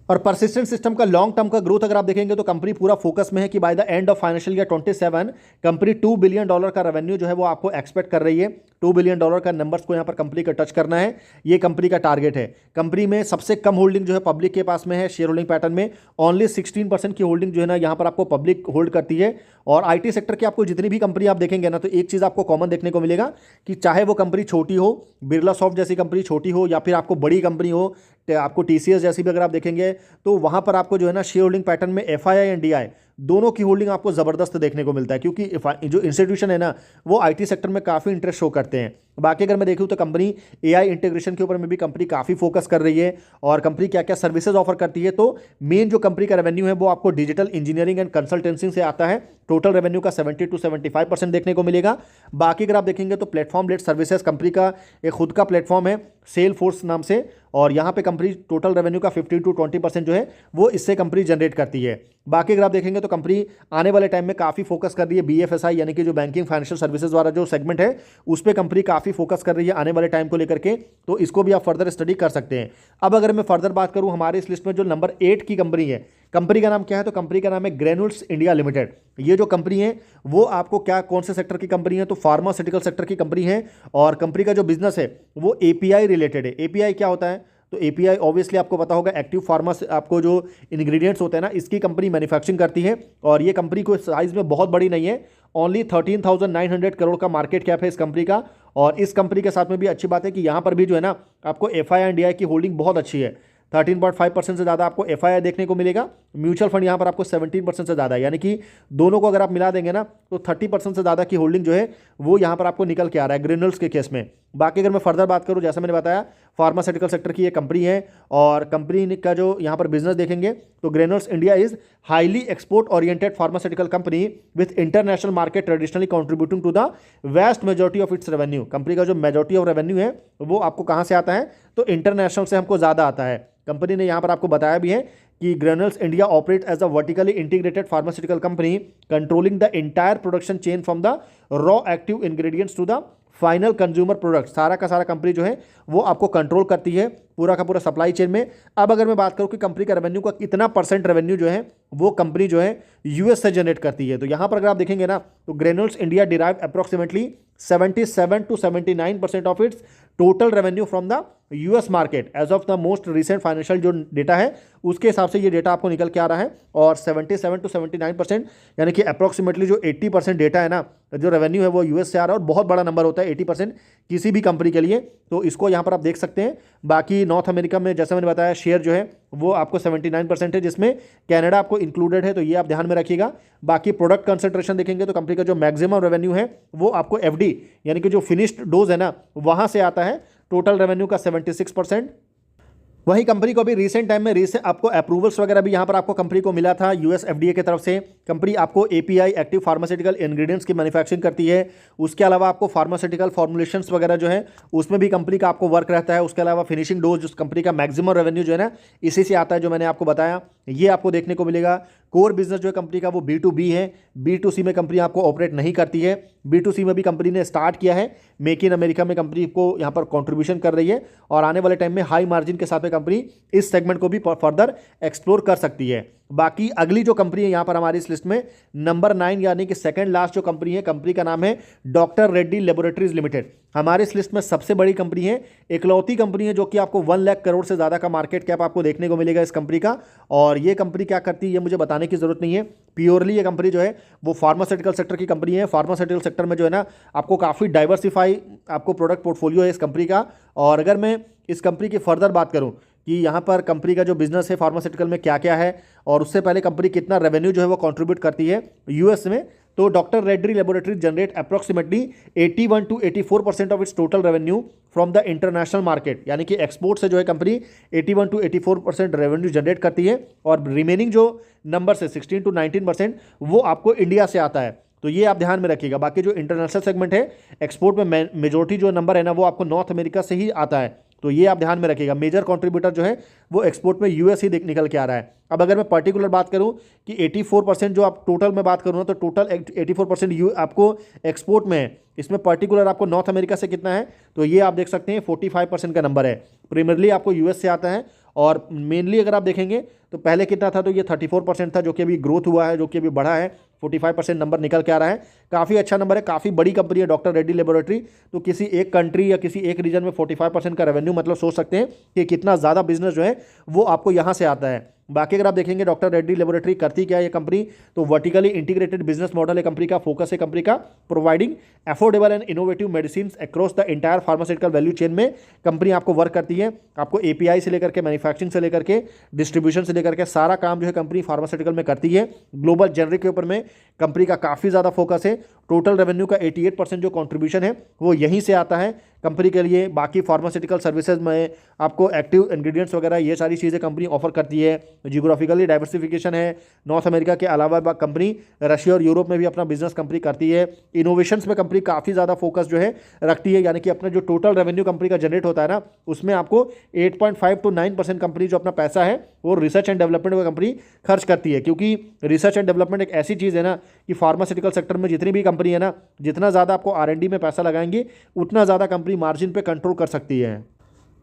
और परसिस्टेंट सिस्टम का लॉन्ग टर्म का ग्रोथ अगर आप देखेंगे तो कंपनी पूरा फोकस में है कि by the end of financial year 27 company $2 billion का रेवेन्यू जो है वो आपको एक्सपेक्ट कर रही है। $2 बिलियन का नंबर्स को यहाँ पर कंपनी का टच करना है, ये कंपनी का टारगेट है। कंपनी में सबसे कम होल्डिंग जो है पब्लिक के पास में है। शेयर होल्डिंग पैटर्न में ओनली 16% की होल्डिंग जो है ना यहाँ पर आपको पब्लिक होल्ड करती है। और आईटी सेक्टर की आपको जितनी भी कंपनी आप देखेंगे ना तो एक चीज़ आपको कॉमन देखने को मिलेगा कि चाहे वो कंपनी छोटी हो, बिरला सॉफ्ट जैसी कंपनी छोटी हो, या फिर आपको बड़ी कंपनी हो, आपको टीसीएस जैसी भी अगर आप देखेंगे तो वहाँ पर आपको जो है ना शेयर होल्डिंग पैटर्न में एफआईआई एंड डीआई दोनों की होल्डिंग आपको ज़बरदस्त देखने को मिलता है, क्योंकि जो इंस्टीट्यूशन है ना वो आईटी सेक्टर में काफ़ी इंटरेस्ट शो करते हैं। बाकी अगर मैं देखूँ तो कंपनी एआई इंटीग्रेशन के ऊपर में भी कंपनी काफ़ी फोकस कर रही है, और कंपनी क्या क्या सर्विसेज ऑफर करती है। तो मेन जो कंपनी का रेवेन्यू है वो आपको डिजिटल इंजीनियरिंग एंड कंसल्टेंसी से आता है। टोटल रेवेन्यू का 70 to 75% देखने को मिलेगा। बाकी अगर आप देखेंगे तो प्लेटफॉर्म लेड सर्विसेज कंपनी का एक खुद का प्लेटफॉर्म है सेल फोर्स नाम से, और यहाँ पे कंपनी टोटल रेवेन्यू का 15 to 20% जो है वो इससे कंपनी जनरेट करती है। बाकी अगर आप देखेंगे तो कंपनी आने वाले टाइम में काफ़ी फोकस कर रही है बीएफएसआई यानी कि जो बैंकिंग फाइनेंशियल सर्विसेज वाला जो सेगमेंट है उस पर कंपनी काफ़ी फोकस कर रही है आने वाले टाइम को लेकर के, तो इसको भी आप फर्दर स्टडी कर सकते हैं। अब अगर मैं फर्दर बात करूँ हमारे इस लिस्ट में जो नंबर 8 की कंपनी है, कंपनी का नाम क्या है, तो कंपनी का नाम है ग्रेन्यूल्स इंडिया लिमिटेड। ये जो कंपनी है वो आपको क्या कौन से सेक्टर की कंपनी है, तो फार्मास्यूटिकल सेक्टर की कंपनी है, और कंपनी का जो बिजनेस है वो एपीआई रिलेटेड है। एपीआई क्या होता है, तो एपीआई ऑब्वियसली आपको पता होगा एक्टिव फार्मा से आपको जो इंग्रेडिएंट्स होते हैं ना इसकी कंपनी मैन्युफैक्चरिंग करती है, और ये कंपनी को साइज में बहुत बड़ी नहीं है, ओनली 13,900 करोड़ का मार्केट कैप है इस कंपनी का। और इस कंपनी के साथ में भी अच्छी बात है कि यहाँ पर भी जो है ना आपको एफआई एंड डीआई की होल्डिंग बहुत अच्छी है। 13.5% से ज़्यादा आपको एफआईआई देखने को मिलेगा। म्यूचुअल फंड यहाँ पर आपको 17% से ज़्यादा है, यानी कि दोनों को अगर आप मिला देंगे ना तो 30% से ज़्यादा की होल्डिंग जो है वो यहाँ पर आपको निकल के आ रहा है ग्रेन्यूल्स के केस में। बाकी अगर मैं फर्दर बात करूँ, जैसा मैंने बताया फार्मास्यूटिकल सेक्टर की ये कंपनी है, और कंपनी का जो यहाँ पर बिजनेस देखेंगे तो Granules India is highly export oriented pharmaceutical company with international market traditionally contributing to the vast majority of its revenue. Company का जो मेजोरिटी ऑफ रेवेन्यू है वो आपको कहाँ से आता है, तो इंटरनेशनल से हमको ज़्यादा आता है। कंपनी ने यहाँ पर आपको बताया भी है कि Granules India operate as a vertically integrated pharmaceutical company controlling the entire production chain from the raw active ingredients to the final consumer product. सारा का सारा कंपनी जो है वो आपको कंट्रोल करती है पूरा का पूरा सप्लाई चेन में। अब अगर मैं बात करूं कि कंपनी का रेवेन्यू का कितना परसेंट रेवेन्यू जो है वो कंपनी जो है यूएस से जनरेट करती है, तो यहां पर अगर आप देखेंगे ना तो Granules India derive approximately 77 to 79% of its total revenue from the US market as of the most recent financial जो डेटा है उसके हिसाब से ये डेटा आपको निकल के आ रहा है। और 77 to 79% यानी कि अप्रोक्सीमेटली जो 80% डेटा है ना जो रेवेन्यू है वो यूएस से आ रहा है, और बहुत बड़ा नंबर होता है 80% किसी भी कंपनी के लिए, तो इसको यहाँ पर आप देख सकते हैं। बाकी नॉर्थ अमेरिका में जैसा मैंने बताया शेयर जो है वो आपको 79% है, जिसमें कनाडा आपको इंक्लूडेड है, तो ये आप ध्यान में रखिएगा। बाकी प्रोडक्ट कंसंट्रेशन देखेंगे तो कंपनी का जो मैक्सिमम रेवेन्यू है वो आपको एफडी यानी कि जो फिनिश्ड डोज है ना वहाँ से आता है, टोटल रेवेन्यू का 76%। वहीं कंपनी को भी रिसेंट टाइम में आपको अप्रूवल्स वगैरह भी यहाँ पर आपको कंपनी को मिला था यूएस एफडीए की तरफ से। कंपनी आपको एपीआई एक्टिव फार्मास्यूटिकल इंग्रेडिएंट्स की मैन्युफैक्चरिंग करती है, उसके अलावा आपको फार्मास्यूटिकल फॉर्मुलेशंस वगैरह जो है उसमें भी कंपनी का आपको वर्क रहता है। उसके अलावा फिनिशिंग डोज जो कंपनी का मैक्सिमम रेवेन्यू जो है ना इसी से आता है, जो मैंने आपको बताया ये आपको देखने को मिलेगा। कोर बिजनेस जो है कंपनी का वो B2B है, B2C में कंपनी आपको ऑपरेट नहीं करती है। B2C में भी कंपनी ने स्टार्ट किया है, मेक इन अमेरिका में कंपनी को यहाँ पर कंट्रीब्यूशन कर रही है, और आने वाले टाइम में हाई मार्जिन के साथ में कंपनी इस सेगमेंट को भी फर्दर एक्सप्लोर कर सकती है। बाकी अगली जो कंपनी है यहाँ पर हमारी इस लिस्ट में नंबर 9 यानी कि सेकंड लास्ट जो कंपनी है, कंपनी का नाम है डॉक्टर रेड्डी लेबोरेटरीज लिमिटेड। हमारे इस लिस्ट में सबसे बड़ी कंपनी है, इकलौती कंपनी है जो कि आपको 1 लाख करोड़ से ज़्यादा का मार्केट कैप आपको देखने को मिलेगा इस कंपनी का। और ये कंपनी क्या करती है ये मुझे बताने की जरूरत नहीं है, प्योरली ये कंपनी जो है वो फार्मास्यूटिकल सेक्टर की कंपनी है। फार्मास्यूटिकल सेक्टर में जो है ना आपको काफ़ी डाइवर्सिफाई आपको प्रोडक्ट पोर्टफोलियो है इस कंपनी का। और अगर मैं इस कंपनी की फर्दर बात करूं कि यहाँ पर कंपनी का जो बिजनेस है फार्मास्यूटिकल में क्या क्या है, और उससे पहले कंपनी कितना रेवेन्यू जो है वो कंट्रीब्यूट करती है यूएस में, तो doctor Reddy laboratory generate approximately 81 to 84% of its total revenue from the international market, यानी कि एक्सपोर्ट से जो है कंपनी 81 to 84% रेवेन्यू जनरेट करती है, और रिमेनिंग जो नंबर से 16 to 19% वो आपको इंडिया से आता है, तो ये आप ध्यान में रखिएगा। बाकी जो इंटरनेशनल सेगमेंट है एक्सपोर्ट में मेजोरिटी जो नंबर है ना वो आपको नॉर्थ अमेरिका से ही आता है, तो ये आप ध्यान में रखिएगा। मेजर कंट्रीब्यूटर जो है वो एक्सपोर्ट में यूएस ही निकल के आ रहा है। अब अगर मैं पर्टिकुलर बात करूं कि 84% जो आप टोटल में बात करूं ना तो टोटल 84% आपको एक्सपोर्ट में है, इसमें पर्टिकुलर आपको नॉर्थ अमेरिका से कितना है तो ये आप देख सकते हैं 45% का नंबर है। प्रीमियरली आपको यूएस से आता है, और मेनली अगर आप देखेंगे तो पहले कितना था तो ये 34% था, जो कि अभी ग्रोथ हुआ है, जो कि अभी बढ़ा है, 45% नंबर निकल के आ रहा है। काफ़ी अच्छा नंबर है, काफ़ी बड़ी कंपनी है डॉक्टर रेड्डी लेबोरेटरी, तो किसी एक कंट्री या किसी एक रीजन में 45% का रेवेन्यू मतलब सोच सकते हैं कि कितना ज़्यादा बिजनेस जो है वो आपको यहाँ से आता है। बाकी अगर आप देखेंगे डॉक्टर रेड्डी लेबोरेटरी करती क्या है ये कंपनी, तो वर्टिकली इंटीग्रेटेड बिजनेस मॉडल है कंपनी का, फोकस है कंपनी का providing affordable and innovative medicine across the entire pharmaceutical value chain में कंपनी आपको वर्क करती है। आपको एपीआई से लेकर के मैन्युफैक्चरिंग से लेकर के डिस्ट्रीब्यूशन से लेकर के सारा काम जो है कंपनी फार्मास्यूटिकल में करती है। ग्लोबल जेनरिक के ऊपर में कंपनी का काफ़ी ज़्यादा फोकस है। टोटल रेवेन्यू का 88% जो कंट्रीब्यूशन है वो यहीं से आता है कंपनी के लिए। बाकी फार्मास्यूटिकल सर्विसेज में आपको एक्टिव इंग्रेडिएंट्स वगैरह ये सारी चीज़ें कंपनी ऑफर करती है। जियोग्राफिकली डाइवर्सिफिकेशन है, नॉर्थ अमेरिका के अलावा कंपनी रशिया और यूरोप में भी अपना बिजनेस कंपनी करती है। इनोवेशंस में कंपनी काफ़ी ज़्यादा फोकस जो है रखती है, यानी कि अपना जो टोटल रेवेन्यू कंपनी का जनरेट होता है ना, उसमें आपको 8.5 to 9% कंपनी जो अपना पैसा है वो रिसर्च एंड डेवलपमेंट में कंपनी खर्च करती है। क्योंकि रिसर्च एंड डेवलपमेंट एक ऐसी चीज़ है ना कि फार्मास्यूटिकल सेक्टर में जितनी भी कंपनी है ना, जितना ज़्यादा आपको R&D में पैसा लगाएंगी उतना ज़्यादा कंपनी मार्जिन पे कंट्रोल कर सकती है।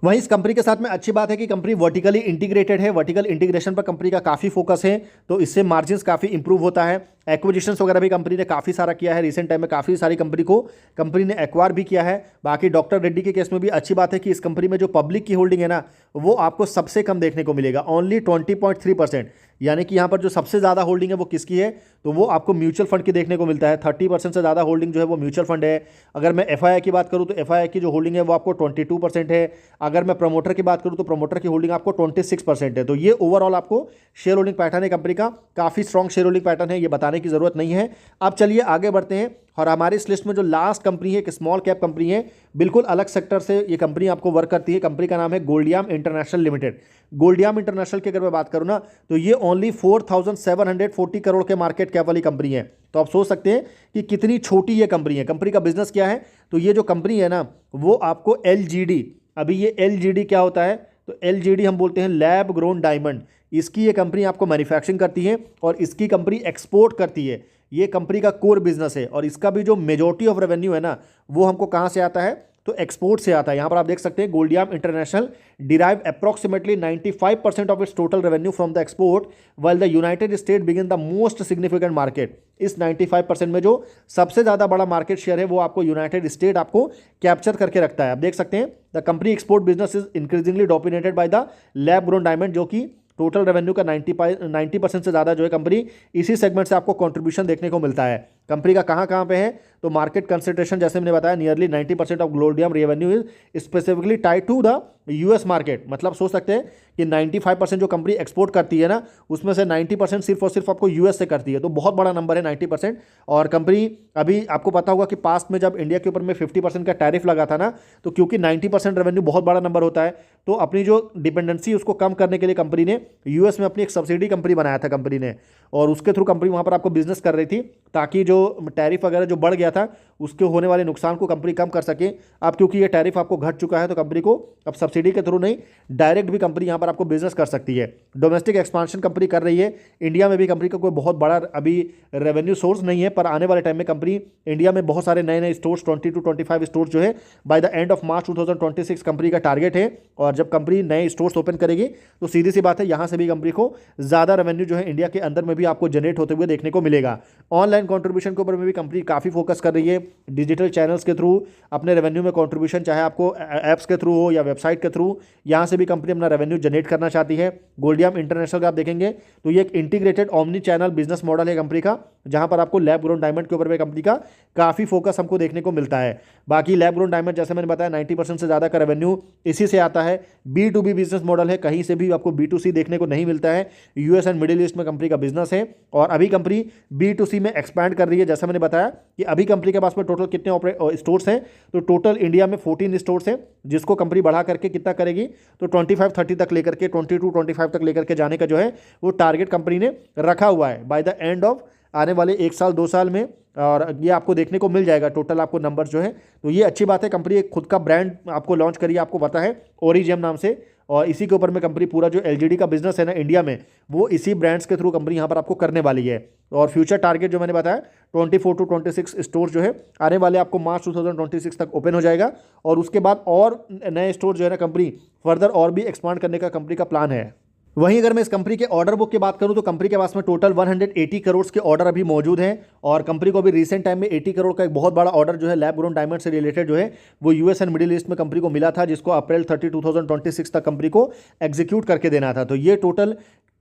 वहीं इस कंपनी के साथ में अच्छी बात है कि कंपनी वर्टिकली इंटीग्रेटेड है, वर्टिकल इंटीग्रेशन पर कंपनी का काफ़ी फोकस है, तो इससे मार्जिन्स काफ़ी इंप्रूव होता है। एक्विजिशंस वगैरह भी कंपनी ने काफ़ी सारा किया है, रिसेंट टाइम में काफ़ी सारी कंपनी को कंपनी ने एक्वायर भी किया है। बाकी डॉक्टर रेड्डी के केस में भी अच्छी बात है कि इस कंपनी में जो पब्लिक की होल्डिंग है ना वो आपको सबसे कम देखने को मिलेगा, ओनली 20.3%। यानी कि यहाँ पर जो सबसे ज़्यादा होल्डिंग है वो किसकी है, तो वो आपको म्यूचुअल फंड की देखने को मिलता है। 30% से ज़्यादा होल्डिंग जो है वो म्यूचुअल फंड है। अगर मैं एफआईआई की बात करूँ तो एफआईआई की जो होल्डिंग है वो आपको 22% है। अगर मैं प्रमोटर की बात करूँ तो प्रमोटर की होल्डिंग आपको 26% है। तो ये ओवरऑल आपको शेयर होल्डिंग पैटर्न है कंपनी का, काफ़ी स्ट्रॉन्ग शेयर होल्डिंग पैटर्न है, ये बताने की ज़रूरत नहीं है। अब चलिए आगे बढ़ते हैं और हमारी इस लिस्ट में जो लास्ट कंपनी है एक स्मॉल कैप कंपनी है, बिल्कुल अलग सेक्टर से ये कंपनी आपको वर्क करती है। कंपनी का नाम है गोल्डियाम इंटरनेशनल लिमिटेड। गोल्डियाम इंटरनेशनल की अगर मैं बात करूँ ना तो ये ओनली 4,740 करोड़ के मार्केट कैप वाली कंपनी है। तो आप सोच सकते हैं कि कितनी छोटी ये कंपनी है। कंपनी का बिजनेस क्या है, तो ये जो कंपनी है ना वो आपको LGD, अभी ये LGD क्या होता है, तो LGD हम बोलते हैं लैब ग्रोन डायमंड। इसकी ये कंपनी आपको मैन्युफैक्चरिंग करती है और इसकी कंपनी एक्सपोर्ट करती है। ये कंपनी का कोर बिजनेस है और इसका भी जो मेजॉरिटी ऑफ रेवेन्यू है ना वो हमको कहाँ से आता है, तो एक्सपोर्ट से आता है। यहाँ पर आप देख सकते हैं Goldiam international derive approximately 95% of its total revenue from the export while the United State begin the most significant market. इस 95% में जो सबसे ज़्यादा बड़ा मार्केट शेयर है वो आपको यूनाइटेड स्टेट आपको कैप्चर करके रखता है। आप देख सकते हैं the company export business is increasingly dominated by the lab grown diamond, जो कि टोटल रेवेन्यू का 90% से ज़्यादा जो है कंपनी इसी सेगमेंट से आपको कंट्रीब्यूशन देखने को मिलता है। कंपनी का कहाँ पे है, तो मार्केट कंसंट्रेशन जैसे मैंने बताया nearly 90% of Goldiam revenue is specifically tied to the US market. मतलब सोच सकते हैं कि 95% जो कंपनी एक्सपोर्ट करती है ना उसमें से 90% सिर्फ और सिर्फ आपको US से करती है, तो बहुत बड़ा नंबर है 90%। और कंपनी अभी आपको पता होगा कि पास्ट में जब इंडिया के ऊपर में 50% का टैरिफ लगा था ना, तो क्योंकि 90% रेवेन्यू बहुत बड़ा नंबर होता है, तो अपनी जो डिपेंडेंसी उसको कम करने के लिए कंपनी ने US में अपनी एक सब्सिडी कंपनी बनाया था कंपनी ने, और उसके थ्रू कंपनी वहाँ पर आपको बिजनेस कर रही थी ताकि जो टैरिफ वगैरह जो बढ़ गया था उसके होने वाले नुकसान को कंपनी कम कर सके। अब क्योंकि ये टैरिफ आपको घट चुका है तो कंपनी को अब सब्सिडी के थ्रू नहीं डायरेक्ट भी कंपनी यहाँ पर आपको बिजनेस कर सकती है। डोमेस्टिक एक्सपांशन कंपनी कर रही है। इंडिया में भी कंपनी का कोई बहुत बड़ा अभी रेवेन्यू सोर्स नहीं है, पर आने वाले टाइम में कंपनी इंडिया में बहुत सारे नए नए स्टोर्स 20 to 25 स्टोर्स जो है by the end of March 2026 company का टारगेट है। और जब कंपनी नए स्टोर्स ओपन करेगी तो सीधी सी बात है यहाँ से भी कंपनी को ज़्यादा रेवेन्यू जो है इंडिया के अंदर में भी आपको जनरेट होते हुए देखने को मिलेगा। ऑनलाइन कॉन्ट्रीब्यूशन के ऊपर में भी कंपनी काफ़ी फोकस कर रही है। डिजिटल चैनल्स के थ्रू अपने रेवेन्यू में कॉन्ट्रीब्यूशन, चाहे आपको ऐप्स के थ्रू हो या वेबसाइट के थ्रू, यहाँ से भी कंपनी अपना रेवेन्यू जनरेट करना चाहती है। गोल्डियम इंटरनेशनल का आप देखेंगे तो ये एक integrated omni channel business model है कंपनी का, जहाँ पर आपको लैब ग्रोन डायमंड के ऊपर में कंपनी का काफ़ी फोकस हमको देखने को मिलता है। बाकी लैब ग्रोन डायमंड जैसे मैंने बताया 90% से ज़्यादा का रेवेन्यू इसी से आता है। B2B बिजनेस मॉडल है, कहीं से भी आपको B2C देखने को नहीं मिलता है। US एंड मिडिल ईस्ट में कंपनी का बिजनेस है और अभी कंपनी B2C में एक्सपैंड कर रही है। जैसा मैंने बताया कि अभी कंपनी के पास में टोटल कितने स्टोर्स हैं, तो टोटल इंडिया में 14 स्टोर्स हैं, जिसको कंपनी बढ़ा करके कितना करेगी तो 25-30 तक लेकर के 22-25 तक लेकर के जाने का जो है वो टारगेट कंपनी ने रखा हुआ है बाय द एंड ऑफ आने वाले 1 साल 2 साल में। और ये आपको देखने को मिल जाएगा टोटल आपको नंबर जो है, तो ये अच्छी बात है। कंपनी एक खुद का ब्रांड आपको लॉन्च करिए, आपको पता है ओरिजियम नाम से, और इसी के ऊपर में कंपनी पूरा जो LGD का बिजनेस है ना इंडिया में वो इसी ब्रांड्स के थ्रू कंपनी यहाँ पर आपको करने वाली है। और फ्यूचर टारगेट जो मैंने बताया 24 to 26 स्टोर जो है आने वाले आपको मार्च 2026 तक ओपन हो जाएगा, और उसके बाद और नए स्टोर जो है ना कंपनी फर्दर और भी एक्सपांड करने का कंपनी का प्लान है। वहीं अगर मैं इस कंपनी के ऑर्डर बुक की बात करूं तो कंपनी के पास में टोटल 180 करोड़ के ऑर्डर अभी मौजूद हैं, और कंपनी को अभी रिसेंट टाइम में 80 करोड़ का एक बहुत बड़ा ऑर्डर जो है लैब ग्रोन डायमंड से रिलेटेड जो है वो US एंड मिडिल ईस्ट में कंपनी को मिला था, जिसको अप्रैल 30, 2026 तक कंपनी को एग्जीक्यूट करके देना था। तो ये टोटल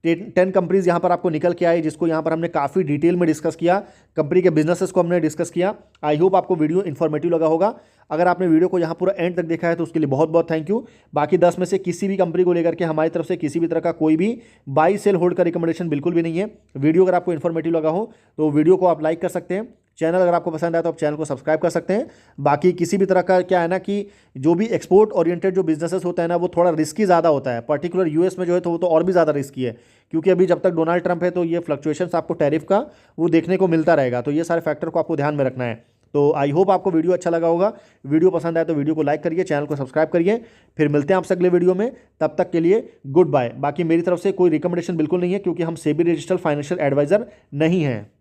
10 कंपनीज यहाँ पर आपको निकल के आई, जिसको यहाँ पर हमने काफ़ी डिटेल में डिस्कस किया, कंपनी के बिजनेसेस को हमने डिस्कस किया। आई होप आपको वीडियो इन्फॉर्मेटिव लगा होगा। अगर आपने वीडियो को यहाँ पूरा एंड तक देखा है तो उसके लिए बहुत बहुत थैंक यू। बाकी 10 में से किसी भी कंपनी को लेकर के हमारी तरफ से किसी भी तरह का कोई भी बाई सेल होल्ड का रिकमेंडेशन बिल्कुल भी नहीं है। वीडियो अगर आपको इन्फॉर्मेटिव लगा हो तो वीडियो को आप लाइक कर सकते हैं। चैनल अगर आपको पसंद आया तो आप चैनल को सब्सक्राइब कर सकते हैं। बाकी किसी भी तरह का क्या है ना कि जो भी एक्सपोर्ट ओरिएंटेड जो बिजनेसेस होता है ना, वो थोड़ा रिस्की ज़्यादा होता है। पर्टिकुलर यूएस में जो है तो वो तो और भी ज़्यादा रिस्की है, क्योंकि अभी जब तक डोनाल्ड ट्रंप है तो ये फ्लक्चुएशंस आपको टैरिफ का वो देखने को मिलता रहेगा। तो ये सारे फैक्टर को आपको ध्यान में रखना है। तो आई होप आपको वीडियो अच्छा लगा होगा। वीडियो पसंद आए तो वीडियो को लाइक करिए, चैनल को सब्सक्राइब करिए। फिर मिलते हैं आपसे अगले वीडियो में, तब तक के लिए गुड बाय। बाकी मेरी तरफ से कोई रिकमेंडेशन बिल्कुल नहीं है, क्योंकि हम सेबी रजिस्टर्ड फाइनेंशियल एडवाइजर नहीं हैं।